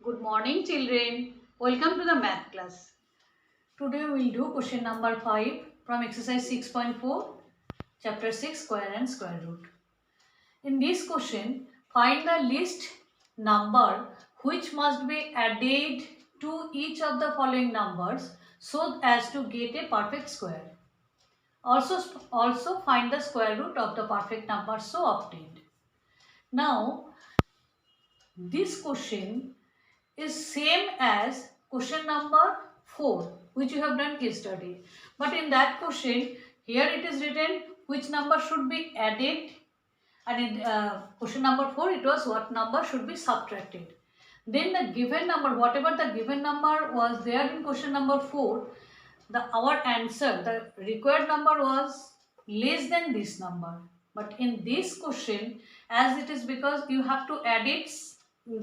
Good morning children. Welcome to the math class. Today we will do question number 5 from exercise 6.4 chapter 6 square and square root. In this question, find the least number which must be added to each of the following numbers so as to get a perfect square. Also find the square root of the perfect number so obtained. Now this question is same as question number 4 which you have done yesterday, but in that question here it is written which number should be added, and in question number 4 it was what number should be subtracted. Then the given number, whatever the given number was there in question number 4, our answer, the required number was less than this number. But in this question, as it is because you have to add it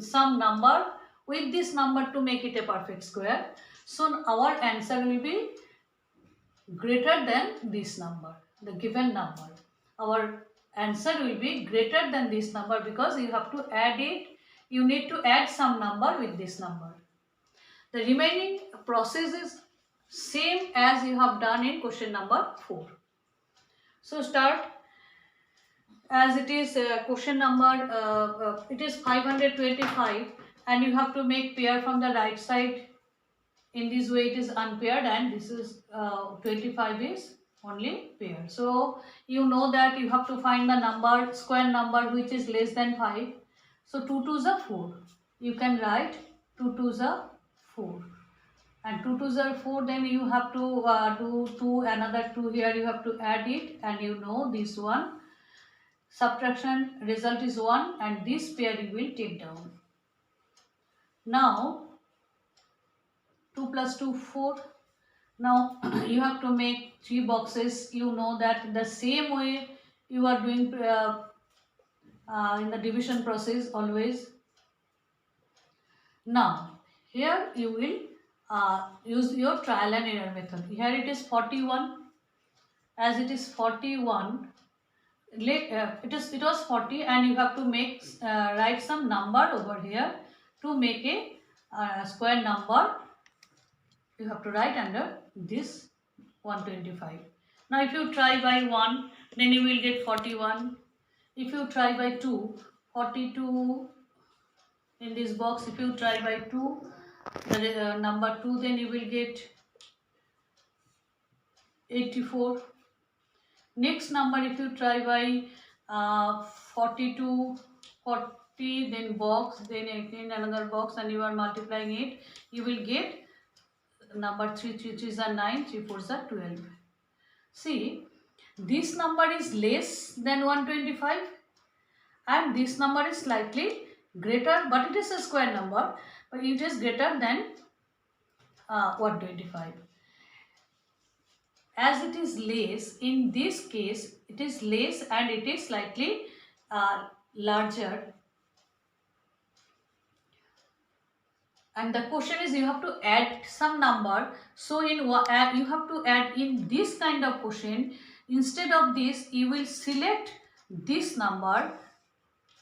some number with this number to make it a perfect square, so our answer will be greater than this number, the given number. Our answer will be greater than this number because you have to add it, you need to add some number with this number. The remaining process is same as you have done in question number 4. So start. As it is question number, it is 525 and you have to make pair from the right side. In this way it is unpaired and this is 25 is only paired. So you know that you have to find the number, square number which is less than 5. So 2 2s are 4. You can write 2 2s are 4. And 2 2s are 4, then you have to do 2, another 2 here you have to add it, and you know this one. Subtraction result is 1 and this pair you will take down. Now 2 plus 2 4. Now you have to make 3 boxes. You know that the same way you are doing in the division process always. Now here you will use your trial and error method. Here it is 41. As it is 41, it was 40 and you have to make write some number over here to make a square number. You have to write under this 125. Now if you try by 1, then you will get 41. If you try by 2, 42 in this box. If you try by 2, the number 2, then you will get 84. Next number, if you try by 42, 40, then box, then again another box, and you are multiplying it, you will get number 3, 3 3s are 9, 3 4s are 12. See, this number is less than 125 and this number is slightly greater, but it is a square number, but it is greater than 125. As it is less, in this case it is less and it is slightly larger, and the question is you have to add some number. So in you have to add in this kind of question, instead of this you will select this number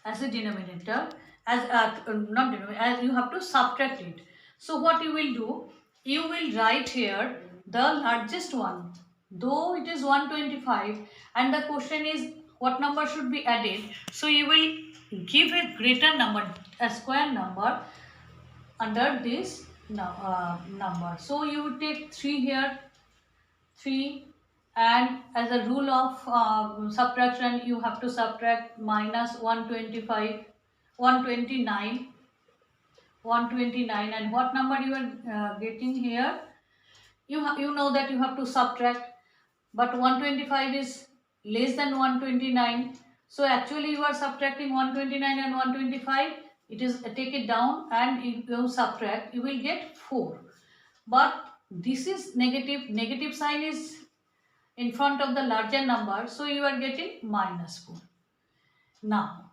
as a denominator, as not denominator, as you have to subtract it. So what you will do, you will write here the largest one, though it is 125 and the question is what number should be added, so you will give a greater number, a square number under this number. So you take 3 here, 3, and as a rule of subtraction you have to subtract minus 125, 129, 129, and what number you are getting here, you know that you have to subtract, but 125 is less than 129, so actually you are subtracting 129 and 125, it is take it down and if you subtract you will get 4, but this is negative sign is in front of the larger number, so you are getting minus 4. Now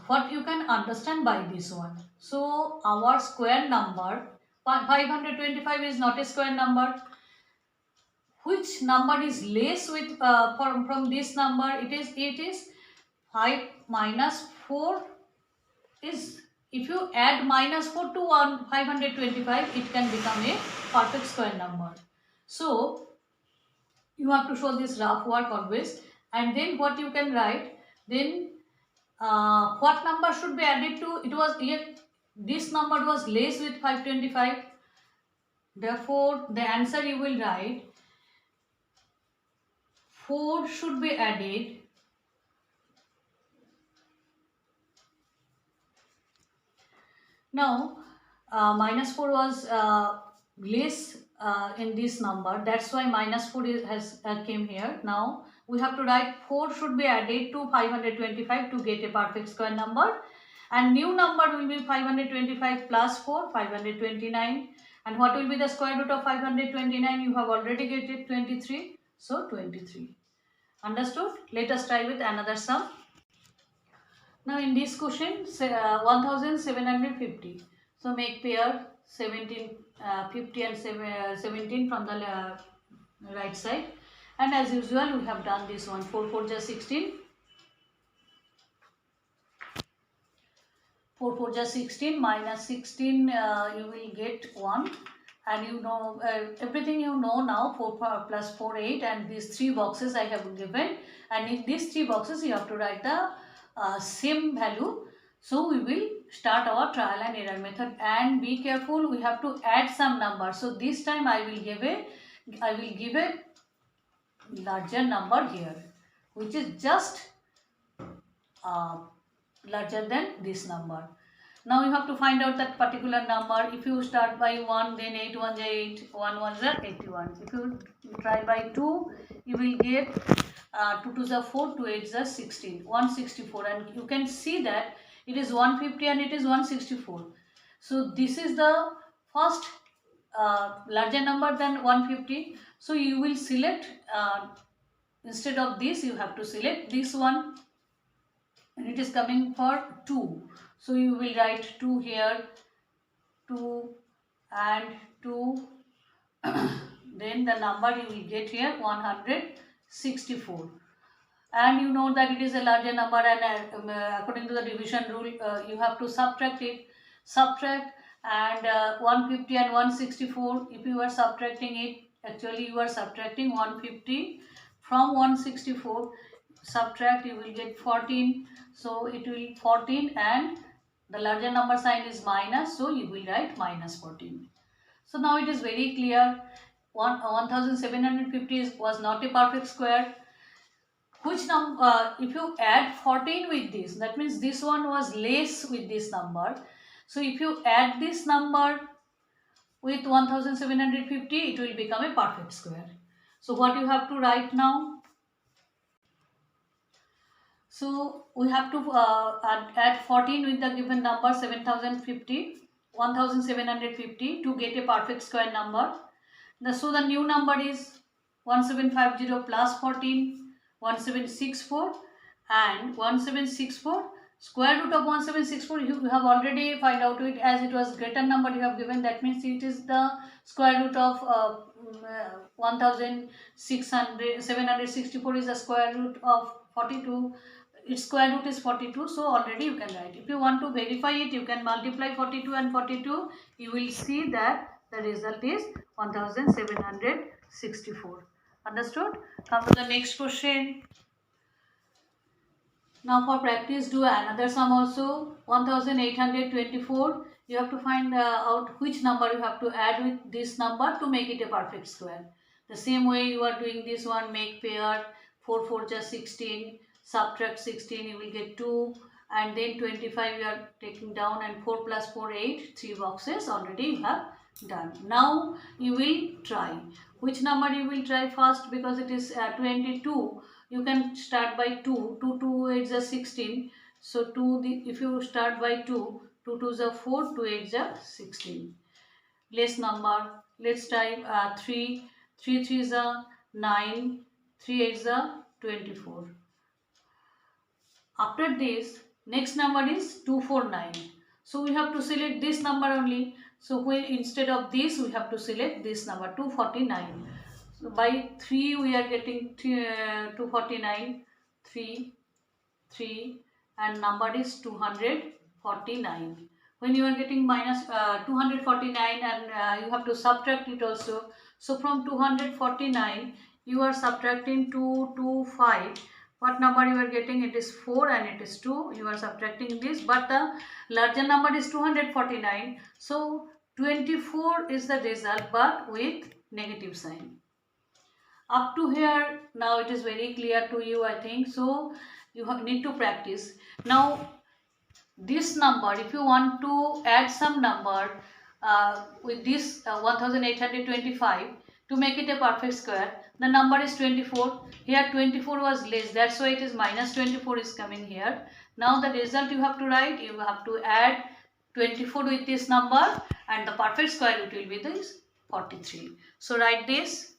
what you can understand by this one, so our square number 525 is not a square number. Which number is less with from this number? It is 5 minus 4 is if you add -4 to 525, it can become a perfect square number. So you have to show this rough work always, and then what you can write, then what number should be added to, it was here, this number was less with 525, therefore the answer you will write 4 should be added now. -4 was less in this number, that's why -4 has came here. Now we have to write 4 should be added to 525 to get a perfect square number, and new number will be 525 plus 4, 529. And what will be the square root of 529? You have already get it, 23, so 23. Understood? Let us try with another sum. Now in this question, 1750. So make pair 17, 50 and 17 from the right side. And as usual, we have done this one. 4 4 just 16. 4 4 just 16 minus 16, you will get 1. And you know everything you know now. 4 plus 4 8, and these 3 boxes I have given, and in these 3 boxes you have to write the same value. So we will start our trial and error method, and be careful, we have to add some number. So this time I will give a larger number here, which is just larger than this number. Now you have to find out that particular number. If you start by 1, then 8 1 is 8, 1 1 is 81. If you try by 2, you will get 2 2 is 4, 2 8 is 16, 164. And you can see that it is 150 and it is 164. So this is the first larger number than 150. So you will select, instead of this you have to select this one, and it is coming for 2. So you will write 2 here, 2 and 2. Then the number you will get here 164. And you know that it is a larger number, and according to the division rule, you have to subtract it. Subtract, and 150 and 164, if you are subtracting it, actually you are subtracting 150 from 164. Subtract, you will get 14. So it will 14, and the larger number sign is minus, so you will write -14. So now it is very clear, 1750 was not a perfect square. Which number, if you add 14 with this, that means this one was less with this number. So if you add this number with 1750, it will become a perfect square. So what you have to write now? So we have to add 14 with the given number 1750 to get a perfect square number. So the new number is 1750 plus 14, 1764, and 1764. Square root of 1764 you have already find out it, as it was greater number you have given, that means it is the square root of 764 is the square root of 42. Its square root is 42, so already you can write. If you want to verify it, you can multiply 42 and 42. You will see that the result is 1764. Understood? Come to the next question. Now for practice, do another sum also. 1824. You have to find out which number you have to add with this number to make it a perfect square. The same way you are doing this one, make pair 4 4 just 16. Subtract 16, you will get 2, and then 25 you are taking down, and 4 plus 4 8, 3 boxes already you have done. Now you will try. Which number you will try first, because it is 22. You can start by 2. 2 2 8 is 16. So 2, if you start by 2, 2 2 is 4, 2 8 is 16. Less number. Let's type 3. 3 3 is 9. 3 8 is 24. After this, next number is 249. So we have to select this number only. So when instead of this, we have to select this number 249. So by 3 we are getting 249, 3, 3, and number is 249. when you are getting minus 249 and you have to subtract it also. So from 249 you are subtracting 225. What number you are getting? It is 4 and it is 2. You are subtracting this, but the larger number is 249. So 24 is the result, but with negative sign. Up to here, now it is very clear to you, I think. So you need to practice. Now this number, if you want to add some number with this 1825 to make it a perfect square, the number is 24. Here 24 was less, that's why it is minus 24 is coming here. Now the result you have to write, you have to add 24 with this number and the perfect square root will be this 43. So write this.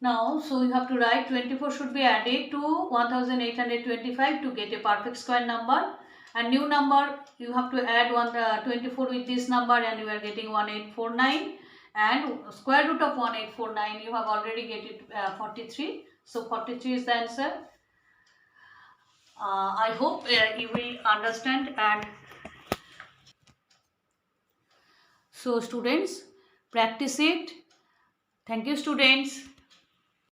Now, so you have to write 24 should be added to 1825 to get a perfect square number, and new number you have to add 24 with this number and you are getting 1849, and square root of 1849 you have already get it 43. So 43 is the answer. I hope you will understand. And so students, practice it. Thank you students.